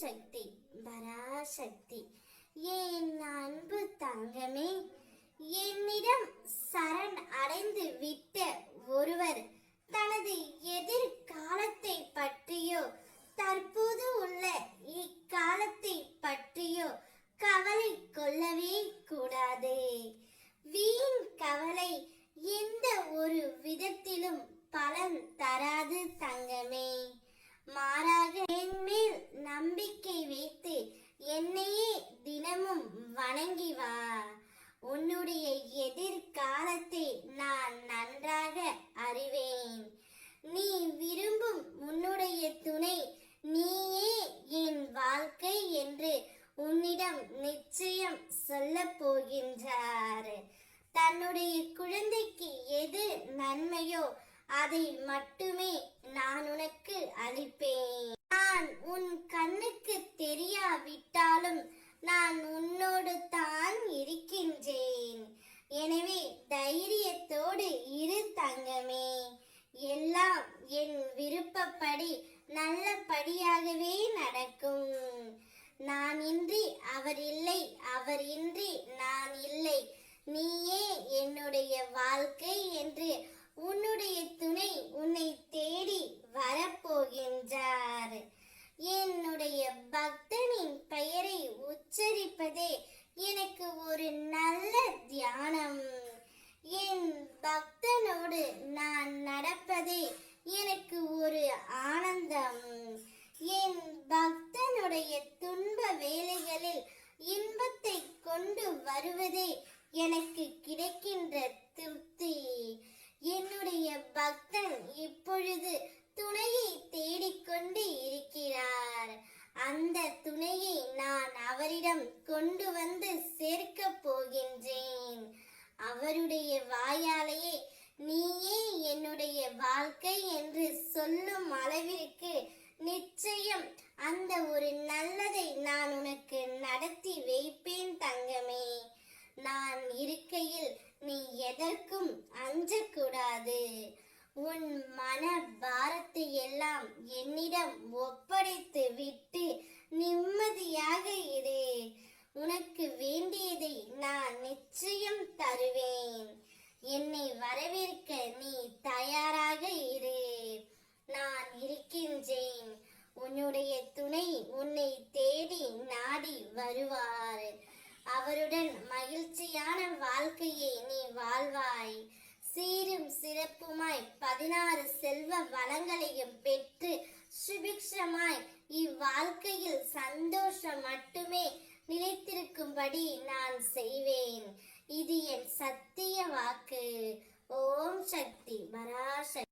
சக்தி பராசக்தி. என் அன்பு தங்கமே, என்னிடம் சரண் அடைந்து விட்ட ஒருவர் தனது எதிர்காலத்தை பற்றியோ தற்போது உள்ள இக்காலத்தை பற்றியோ கவலை கொள்ளவே கூடாது. வீண் கவலை எந்த ஒரு விதத்திலும் பலன் தராது தங்கமே. மாறாக என் மேல் நம்பிக்கை வைத்து என்னையே தினமும் வணங்கி வா. உன்னுடைய எதிர்காலத்தை நான் நன்றாக அறிவேன். நீ விரும்பும் உன்னுடைய துணை நீயே என் வாழ்க்கை என்று உன்னிடம் நிச்சயம் சொல்ல போகின்றார். தன்னுடைய குழந்தைக்கு எது நன்மையோ அதை மட்டுமே நான் உனக்கு அளிப்பேன். நான் உன் கண்ணுக்கு தெரியாவிட்டாலும் நான் உன்னோடு தான் இருக்கின்றேன். எனவே தைரியத்தோடு இரு தங்கமே. எல்லாம் என் விருப்பப்படி நல்லபடியாகவே நடக்கும். நான் இன்றி அவர் இல்லை, அவர் இன்றி நான் இல்லை, நீயே என்னுடைய வாழ்க்கை என்று உன்னுடைய துணை உன்னை தேடி வரப்போகின்றார். என்னுடைய பக்தனின் பெயரை உச்சரிப்பதே எனக்கு ஒரு நல்ல தியானம். என் பக்தனோடு நான் நடப்பதே எனக்கு ஒரு ஆனந்தம். என் பக்தனுடைய துன்ப வேளைகளில் இன்பத்தை கொண்டு வருவதே எனக்கு கிடைக்கின்ற திருப்தி. என்னுடைய பக்தன் இப்பொழுது துணையை தேடிக்கொண்டு இருக்கிறார். அந்த துணையை நான் அவரிடம் கொண்டு வந்து சேர்க்க போகின்றேன். அவருடைய வாயாலேயே நீயே என்னுடைய வாழ்க்கை என்று சொல்லும் அளவிற்கு நிச்சயம் அந்த ஒரு நல்லதை நான் உனக்கு நடத்தி வைப்பேன் தங்கமே. நான் இருக்கையில் நீ எதற்கும் அஞ்சக்கூடாது. உன் மன பாரத்தை எல்லாம் என்னிடம் ஒப்படைத்து விட்டு நிம்மதியாக இரு. உனக்கு வேண்டியதை நான் நிச்சயம் தருவேன். என்னை வரவேற்க நீ தயாராக இரு. நான் இருக்கின்றேன். உன்னுடைய துணை உன்னை தேடி நாடி வருவார். அவருடன் மகிழ்ச்சியான வாழ்க்கையை நீ வாழ்வாய். சீரும் சிறப்புமாய் 16 செல்வ வளங்களையும் பெற்று சுபிக்ஷமாய் இவ்வாழ்க்கையில் சந்தோஷம் மட்டுமே நிலைத்திருக்கும்படி நான் செய்வேன். இது என் சத்திய வாக்கு. ஓம் சக்தி பராசக்தி.